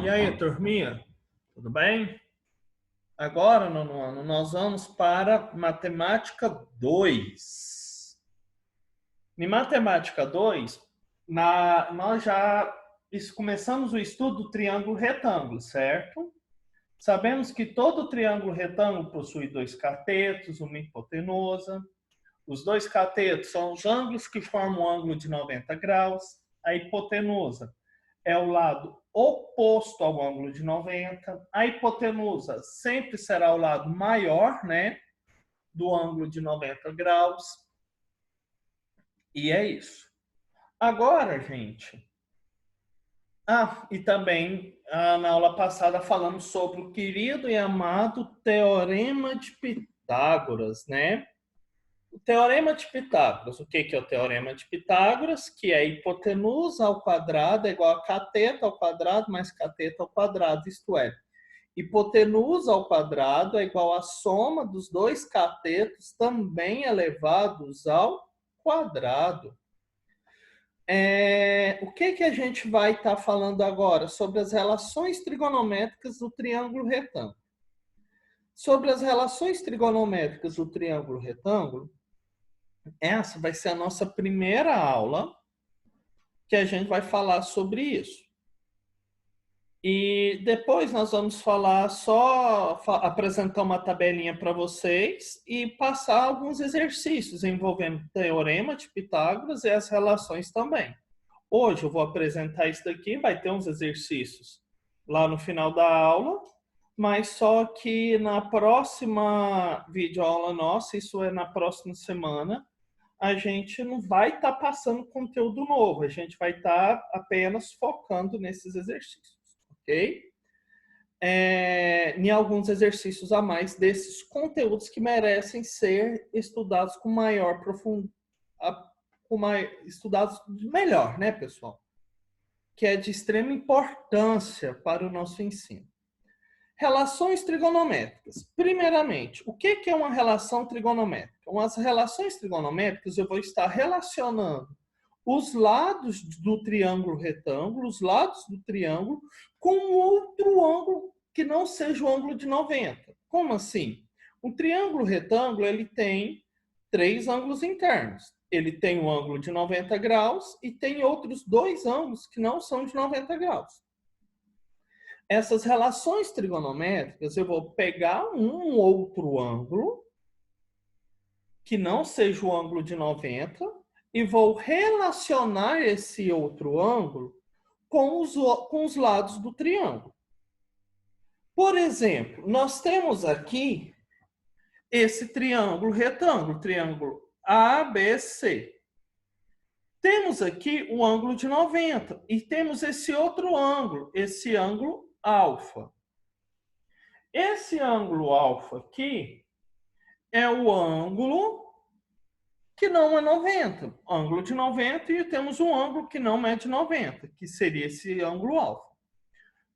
E aí, turminha? Tudo bem? Agora, nono ano, nós vamos para Matemática 2. Em Matemática 2, nós já começamos o estudo do triângulo retângulo, certo? Sabemos que todo triângulo retângulo possui dois catetos, uma hipotenusa. Os dois catetos são os ângulos que formam um ângulo de 90 graus. A hipotenusa é o lado oposto ao ângulo de 90. A hipotenusa sempre será o lado maior, né, do ângulo de 90 graus. E é isso. Agora, gente. E também na aula passada falamos sobre o querido e amado Teorema de Pitágoras, né? O Teorema de Pitágoras. O que é o Teorema de Pitágoras? Que é hipotenusa ao quadrado é igual a cateto ao quadrado mais cateto ao quadrado, isto é, hipotenusa ao quadrado é igual à soma dos dois catetos também elevados ao quadrado. O que a gente vai estar falando agora? Sobre as relações trigonométricas do triângulo retângulo. Sobre as relações trigonométricas do triângulo retângulo, essa vai ser a nossa primeira aula que a gente vai falar sobre isso. E depois nós vamos falar apresentar uma tabelinha para vocês e passar alguns exercícios envolvendo o teorema de Pitágoras e as relações também. Hoje eu vou apresentar isso daqui, vai ter uns exercícios lá no final da aula, mas só que na próxima videoaula nossa, isso é na próxima semana, a gente não vai estar passando conteúdo novo, a gente vai estar apenas focando nesses exercícios, ok? Em alguns exercícios a mais desses conteúdos que merecem ser estudados com maior profundidade, estudados melhor, né, pessoal? Que é de extrema importância para o nosso ensino. Relações trigonométricas. Primeiramente, o que é uma relação trigonométrica? As relações trigonométricas, eu vou estar relacionando os lados do triângulo retângulo, os lados do triângulo, com outro ângulo que não seja o ângulo de 90. Como assim? Um triângulo retângulo, ele tem três ângulos internos. Ele tem um ângulo de 90 graus e tem outros dois ângulos que não são de 90 graus. Essas relações trigonométricas, eu vou pegar um outro ângulo, que não seja o ângulo de 90, e vou relacionar esse outro ângulo com os lados do triângulo. Por exemplo, nós temos aqui esse triângulo retângulo, triângulo ABC. Temos aqui o ângulo de 90 e temos esse outro ângulo, esse ângulo alfa. Esse ângulo alfa aqui é o ângulo que não é 90. Ângulo de 90 e temos um ângulo que não é de 90, que seria esse ângulo alfa.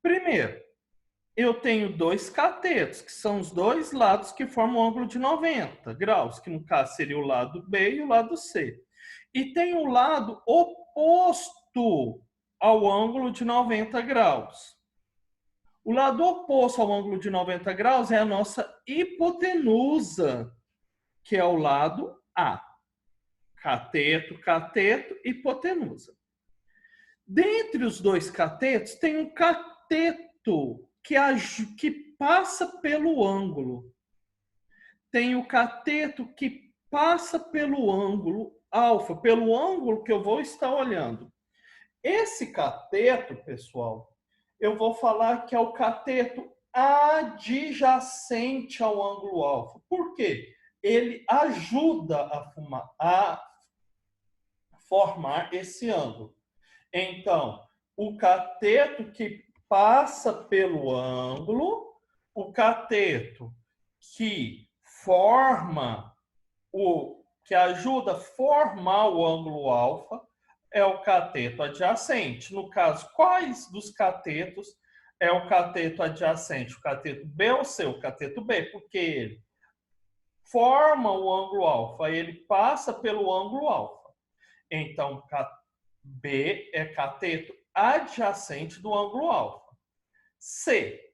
Primeiro, eu tenho dois catetos, que são os dois lados que formam o ângulo de 90 graus, que no caso seria o lado B e o lado C. E tem o lado oposto ao ângulo de 90 graus. O lado oposto ao ângulo de 90 graus é a nossa hipotenusa, que é o lado A. Cateto, cateto, hipotenusa. Dentre os dois catetos, tem um cateto que passa pelo ângulo. Tem o cateto que passa pelo ângulo alfa, pelo ângulo que eu vou estar olhando. Esse cateto, pessoal, eu vou falar que é o cateto adjacente ao ângulo alfa. Por quê? Ele ajuda a formar esse ângulo. Então, o cateto que passa pelo ângulo, o cateto que ajuda a formar o ângulo alfa, é o cateto adjacente. No caso, quais dos catetos é o cateto adjacente? O cateto B ou C? O cateto B, porque ele forma o ângulo alfa, ele passa pelo ângulo alfa. Então, B é cateto adjacente do ângulo alfa. C.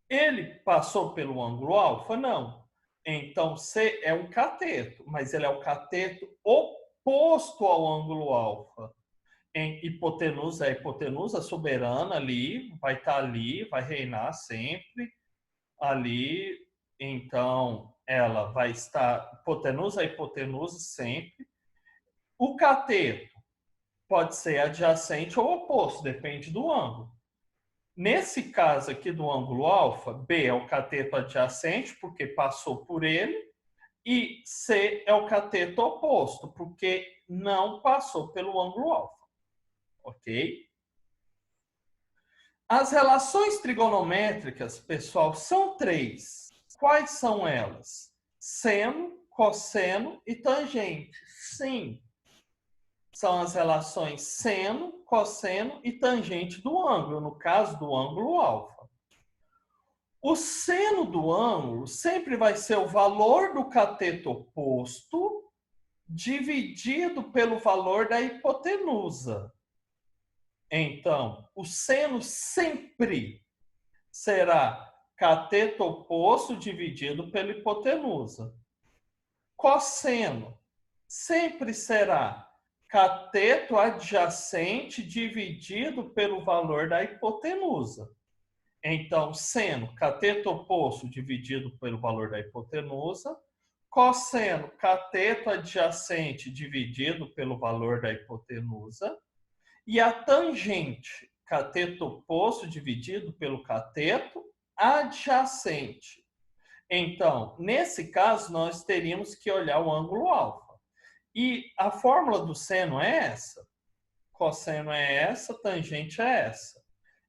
Ele passou pelo ângulo alfa? Não. Então, C é um cateto, mas ele é o cateto oposto ao ângulo alfa. Em hipotenusa, a hipotenusa soberana ali, vai estar ali, vai reinar sempre ali. Então, ela vai estar hipotenusa a hipotenusa sempre. O cateto pode ser adjacente ou oposto, depende do ângulo. Nesse caso aqui do ângulo alfa, B é o cateto adjacente, porque passou por ele, e C é o cateto oposto, porque não passou pelo ângulo alfa. Ok? As relações trigonométricas, pessoal, são 3. Quais são elas? Seno, cosseno e tangente. Sim, são as relações seno, cosseno e tangente do ângulo, no caso do ângulo alfa. O seno do ângulo sempre vai ser o valor do cateto oposto dividido pelo valor da hipotenusa. Então, o seno sempre será cateto oposto dividido pela hipotenusa. Cosseno sempre será cateto adjacente dividido pelo valor da hipotenusa. Então, seno, cateto oposto dividido pelo valor da hipotenusa. Cosseno, cateto adjacente dividido pelo valor da hipotenusa. E a tangente, cateto oposto dividido pelo cateto adjacente. Então, nesse caso, nós teríamos que olhar o ângulo alfa. E a fórmula do seno é essa, cosseno é essa, tangente é essa.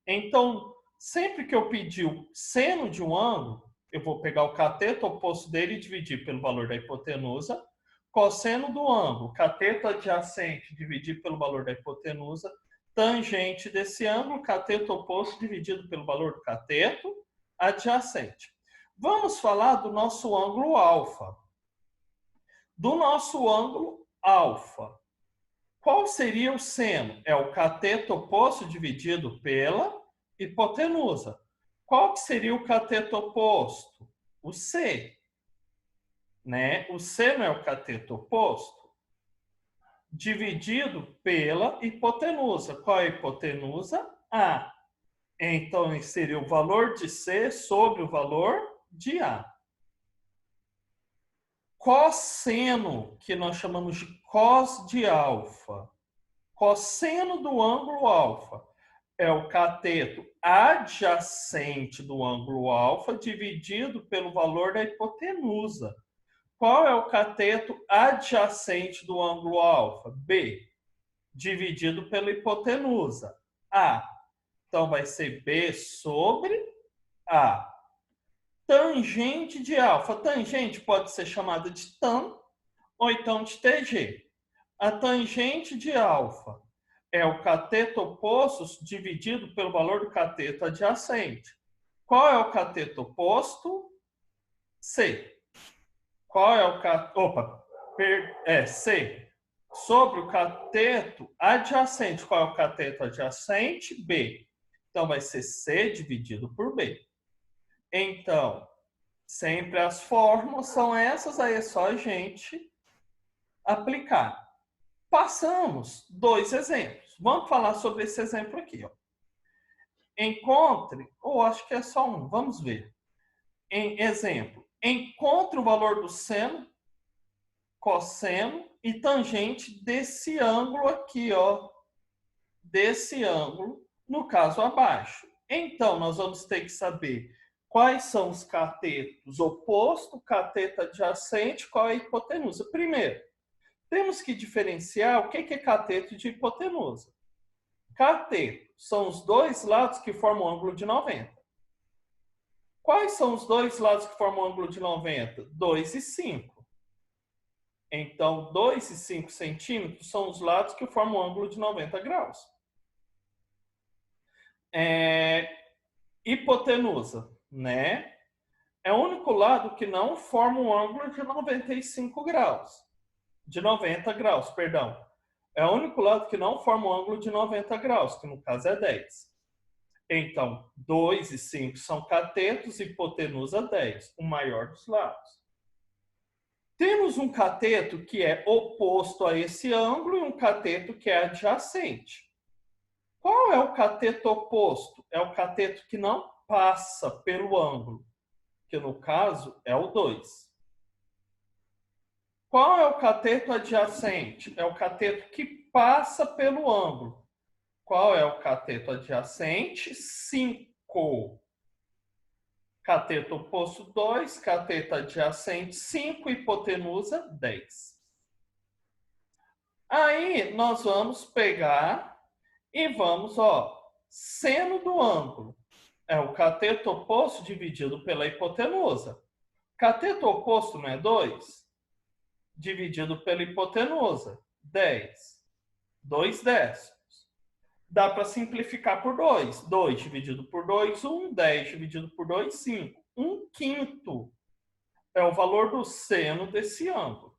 Então, sempre que eu pedir o seno de um ângulo, eu vou pegar o cateto oposto dele e dividir pelo valor da hipotenusa. Cosseno do ângulo, cateto adjacente dividido pelo valor da hipotenusa. Tangente desse ângulo, cateto oposto dividido pelo valor do cateto adjacente. Vamos falar do nosso ângulo alfa. Do nosso ângulo alfa, qual seria o seno? É o cateto oposto dividido pela hipotenusa. Qual que seria o cateto oposto? O C. Né? O seno é o cateto oposto dividido pela hipotenusa. Qual é a hipotenusa? A. Então, seria o valor de C sobre o valor de A. Cosseno, que nós chamamos de cos de alfa. Cosseno do ângulo alfa é o cateto adjacente do ângulo alfa dividido pelo valor da hipotenusa. Qual é o cateto adjacente do ângulo alfa? B, dividido pela hipotenusa. A. Então, vai ser B sobre A. Tangente de alfa. Tangente pode ser chamada de tan ou então de TG. A tangente de alfa é o cateto oposto dividido pelo valor do cateto adjacente. Qual é o cateto oposto? C. Qual é o cateto? C. Sobre o cateto adjacente. Qual é o cateto adjacente? B. Então, vai ser C dividido por B. Então, sempre as fórmulas são essas, aí é só a gente aplicar. Passamos 2 exemplos. Vamos falar sobre esse exemplo aqui. Ó. Encontre, ou acho que é só um, vamos ver. Exemplo, encontre o valor do seno, cosseno e tangente desse ângulo aqui, ó. Desse ângulo, no caso abaixo. Então, nós vamos ter que saber quais são os catetos oposto, cateto adjacente, qual é a hipotenusa. Primeiro, temos que diferenciar o que é cateto de hipotenusa. Cateto são os dois lados que formam o ângulo de 90. Quais são os dois lados que formam o ângulo de 90? 2 e 5. Então, 2 e 5 centímetros são os lados que formam o ângulo de 90 graus. Hipotenusa, né? É o único lado que não forma um ângulo de 95 graus. De 90 graus, perdão. É o único lado que não forma um ângulo de 90 graus, que no caso é 10. Então, 2 e 5 são catetos, hipotenusa 10, o maior dos lados. Temos um cateto que é oposto a esse ângulo e um cateto que é adjacente. Qual é o cateto oposto? É o cateto que não passa pelo ângulo, que no caso é o 2. Qual é o cateto adjacente? É o cateto que passa pelo ângulo. Qual é o cateto adjacente? 5. Cateto oposto 2, cateto adjacente 5, hipotenusa 10. Aí nós vamos pegar e vamos, seno do ângulo. É o cateto oposto dividido pela hipotenusa. Cateto oposto não é 2? Dividido pela hipotenusa, 10. 2 décimos. Dá para simplificar por 2. 2 dividido por 2, 1. 10 dividido por 2, 5. 1/5 é o valor do seno desse ângulo.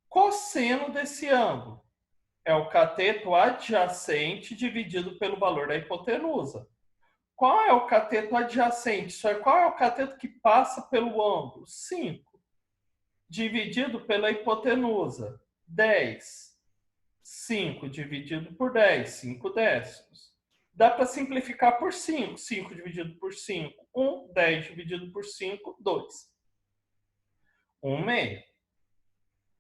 Cosseno desse ângulo é o cateto adjacente dividido pelo valor da hipotenusa. Qual é o cateto adjacente? Qual é o cateto que passa pelo ângulo? 5. Dividido pela hipotenusa, 10. 5 dividido por 10, 5 décimos. Dá para simplificar por 5. 5 dividido por 5, 1. 10 dividido por 5, 2. 1/6.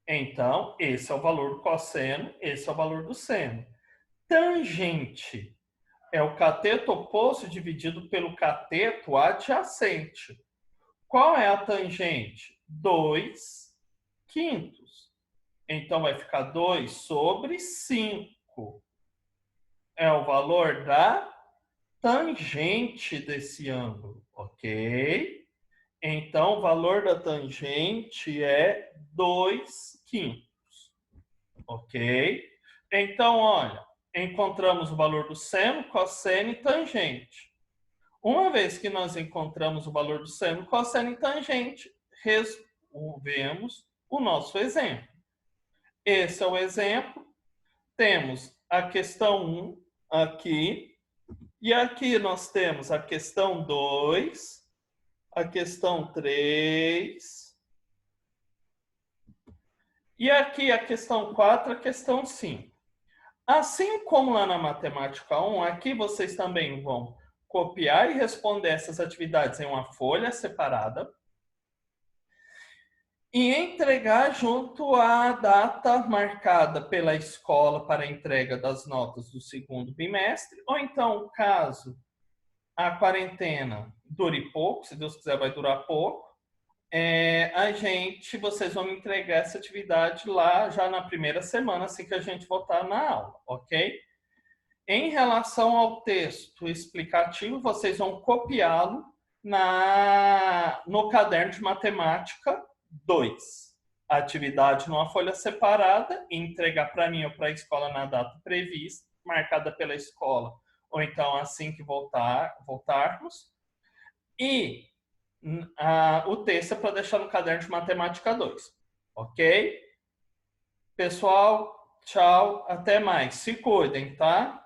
Então, esse é o valor do cosseno, esse é o valor do seno. Tangente é o cateto oposto dividido pelo cateto adjacente. Qual é a tangente? 2/5. Então, vai ficar 2 sobre 5. É o valor da tangente desse ângulo, ok? Então, o valor da tangente é 2/5, ok? Então, olha, encontramos o valor do seno, cosseno e tangente. Uma vez que nós encontramos o valor do seno, cosseno e tangente, resolvemos o nosso exemplo. Esse é o exemplo. Temos a questão 1 aqui. E aqui nós temos a questão 2, a questão 3. E aqui a questão 4, a questão 5. Assim como lá na matemática 1, aqui vocês também vão copiar e responder essas atividades em uma folha separada e entregar junto à data marcada pela escola para a entrega das notas do segundo bimestre, ou então, caso a quarentena dure pouco, se Deus quiser vai durar pouco, vocês vão me entregar essa atividade lá já na primeira semana, assim que a gente voltar na aula, ok? Em relação ao texto explicativo, vocês vão copiá-lo no caderno de matemática 2. A atividade numa folha separada, entregar para mim ou para a escola na data prevista, marcada pela escola, ou então assim que voltarmos. E o texto é para deixar no caderno de matemática 2. Ok? Pessoal, tchau, até mais. Se cuidem, tá?